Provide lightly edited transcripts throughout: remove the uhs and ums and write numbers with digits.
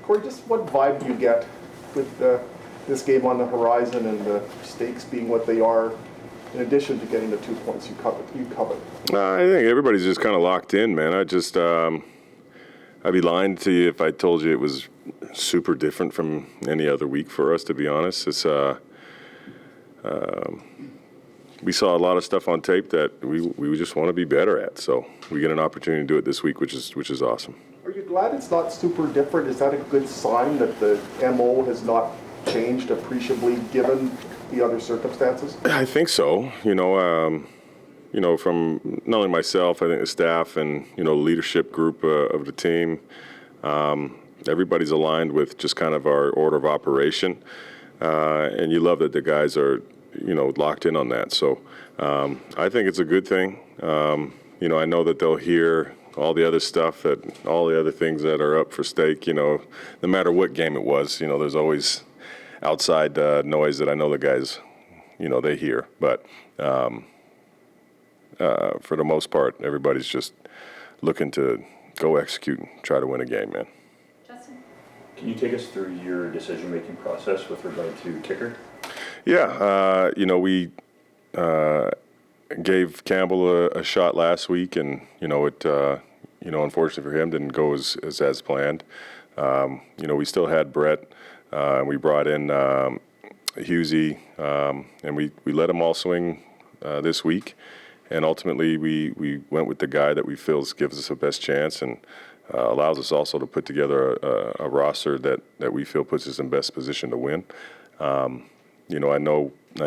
Corey, just what vibe do you get with this game on the horizon and the stakes being what they are, in addition to getting the 2 points you covered? I think everybody's just kind of locked in, man. I'd be lying to you if I told you it was super different from any other week for us, to be honest. It's we saw a lot of stuff on tape that we just want to be better at. So we get an opportunity to do it this week, which is awesome. Are you glad it's not super different? Is that a good sign that the MO has not changed appreciably given the other circumstances? I think so. From not only myself, I think the staff and the leadership group of the team, everybody's aligned with just kind of our order of operation, and you love that the guys are locked in on that. So I think it's a good thing. I know that they'll hear all the other stuff, all the other things that are up for stake. No matter what game it was, there's always outside noise that I know the guys, they hear. But for the most part, everybody's just looking to go execute and try to win a game, man. Justin? Can you take us through your decision-making process with regard to kicker? Yeah, we gave Campbell a shot last week, and unfortunately for him, didn't go as planned. We still had Brett, and we brought in Husey, and we let them all swing this week. And ultimately, we went with the guy that we feel gives us the best chance and allows us also to put together a roster that we feel puts us in best position to win. I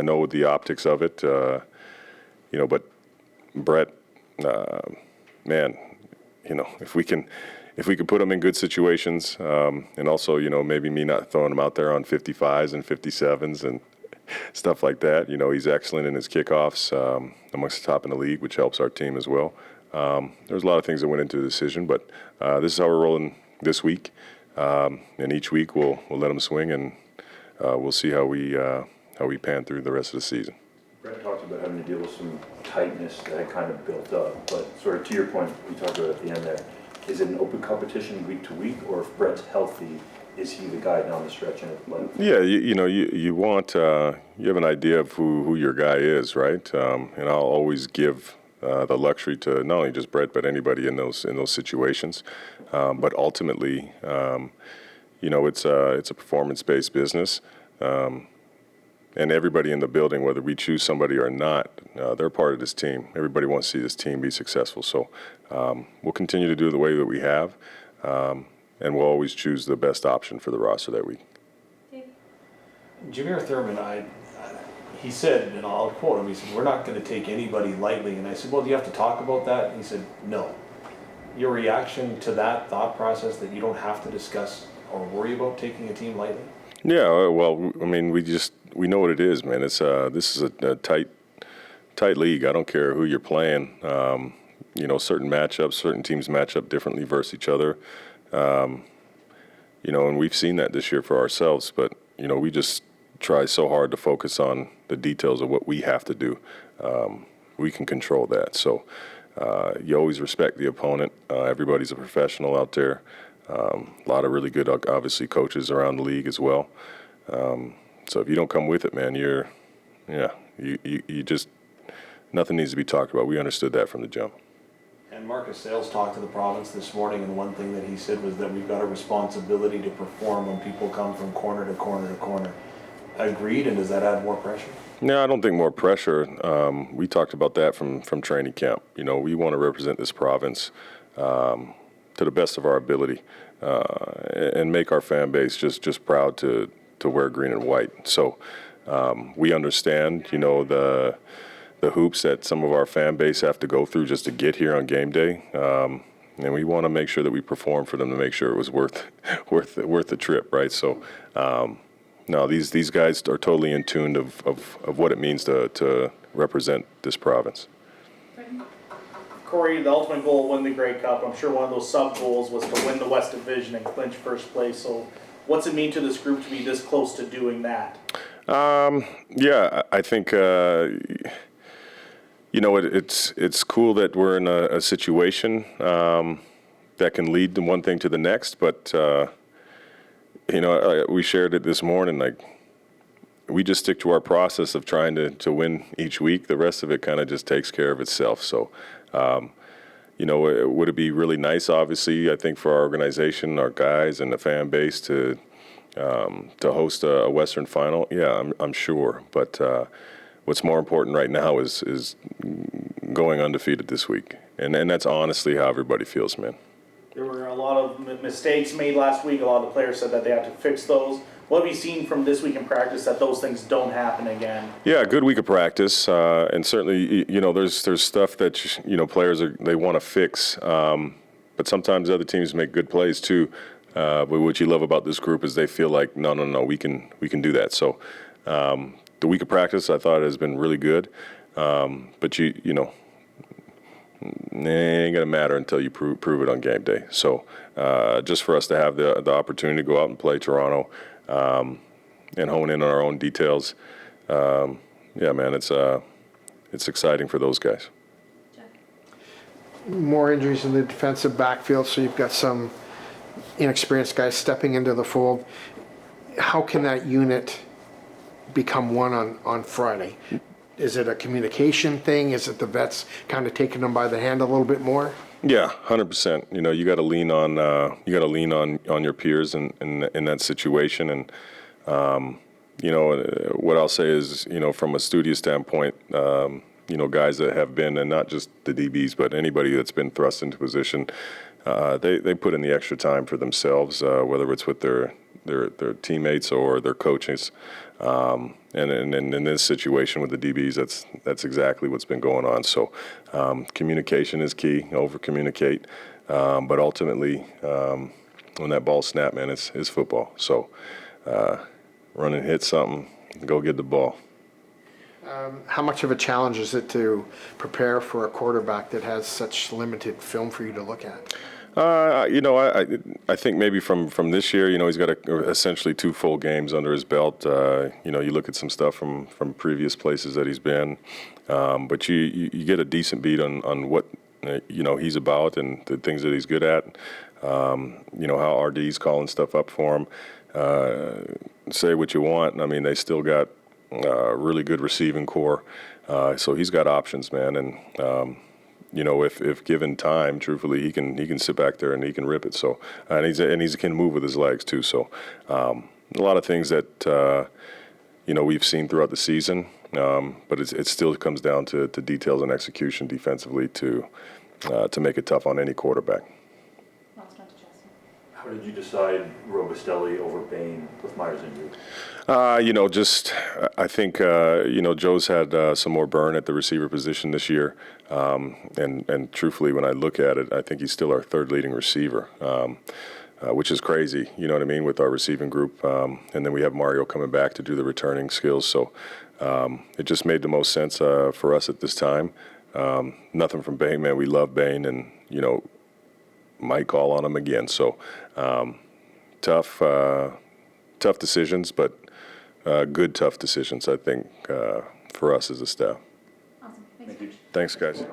know the optics of it, but Brett, man, if we can put him in good situations, and also, maybe me not throwing him out there on 55s and 57s and stuff like that. He's excellent in his kickoffs, amongst the top in the league, which helps our team as well. There's a lot of things that went into the decision, but this is how we're rolling this week. And each week we'll let him swing, and we'll see how we pan through the rest of the season. Brett talked about having to deal with some tightness that had kind of built up, but sort of to your point, we talked about at the end there, is it an open competition week to week, or if Brett's healthy, is he the guy down the stretch? Yeah, you want you have an idea of who your guy is, right? And I'll always give the luxury to not only just Brett but anybody in those situations. But ultimately, it's a performance-based business, and everybody in the building, whether we choose somebody or not, they're part of this team. Everybody wants to see this team be successful. So we'll continue to do it the way that we have. And we'll always choose the best option for the roster that week. Jameer Thurman, he said, and I'll quote him, he said, "We're not going to take anybody lightly." And I said, "Well, do you have to talk about that?" And he said, "No." Your reaction to that thought process, that you don't have to discuss or worry about taking a team lightly? Yeah, well, I mean, we know what it is, man. It's this is a tight league. I don't care who you're playing. Certain matchups, certain teams match up differently versus each other. And we've seen that this year for ourselves, but, we just try so hard to focus on the details of what we have to do. We can control that. So you always respect the opponent. Everybody's a professional out there. A lot of really good, obviously, coaches around the league as well. So if you don't come with it, man, you just, nothing needs to be talked about. We understood that from the jump. And Marcus Sales talked to the province this morning, and one thing that he said was that we've got a responsibility to perform when people come from corner to corner to corner. Agreed, and does that add more pressure? No, I don't think more pressure. We talked about that from training camp. We want to represent this province to the best of our ability and make our fan base just proud to wear green and white. So we understand, the hoops that some of our fan base have to go through just to get here on game day, and we want to make sure that we perform for them to make sure it was worth the trip, right? So, no, these guys are totally in tune of what it means to represent this province. Corey, the ultimate goal, win the Grey Cup. I'm sure one of those sub goals was to win the West Division and clinch first place. So, what's it mean to this group to be this close to doing that? Yeah, I think. It's cool that we're in a situation that can lead to one thing to the next, but we shared it this morning, like, we just stick to our process of trying to win each week. The rest of it kind of just takes care of itself. So, would it be really nice, obviously, I think, for our organization, our guys, and the fan base to host a Western final? Yeah, I'm sure. But what's more important right now is going undefeated this week. And that's honestly how everybody feels, man. There were a lot of mistakes made last week. A lot of the players said that they had to fix those. What have you seen from this week in practice that those things don't happen again? Yeah, good week of practice, and certainly, there's stuff that players they want to fix, but sometimes other teams make good plays too. But what you love about this group is they feel like no, we can do that. So the week of practice I thought has been really good, but it ain't gonna matter until you prove it on game day. So just for us to have the opportunity to go out and play Toronto. And hone in on our own details. Yeah, man, it's exciting for those guys. More injuries in the defensive backfield, so you've got some inexperienced guys stepping into the fold. How can that unit become one on Friday? Is it a communication thing? Is it the vets kind of taking them by the hand a little bit more? Yeah, 100%. You got to lean on your peers in that situation, and what I'll say is, from a studio standpoint, guys that have been, and not just the DBs, but anybody that's been thrust into position, they put in the extra time for themselves, whether it's with their teammates or their coaches. And in this situation with the DBs, that's exactly what's been going on. So communication is key. Over communicate, but ultimately, when that ball snaps, man, it's football. So run and hit something, go get the ball. How much of a challenge is it to prepare for a quarterback that has such limited film for you to look at? I think maybe from this year, he's got essentially 2 full games under his belt. You look at some stuff from previous places that he's been, but you get a decent beat on what he's about and the things that he's good at. How RD's calling stuff up for him. Say what you want. I mean, they still got a really good receiving core, so he's got options, man, and. If given time, truthfully, he can sit back there and he can rip it. So, and he can move with his legs too. So, a lot of things that we've seen throughout the season, but it still comes down to details and execution defensively to make it tough on any quarterback. How did you decide Robustelli over Bain with Myers injury? I think Joe's had some more burn at the receiver position this year, and truthfully, when I look at it, I think he's still our 3rd leading receiver, which is crazy. You know what I mean, with our receiving group, and then we have Mario coming back to do the returning skills. So it just made the most sense for us at this time. Nothing from Bain, man. We love Bain, and might call on him again. So tough decisions, but good tough decisions, I think, for us as a staff. Awesome. Thanks, guys.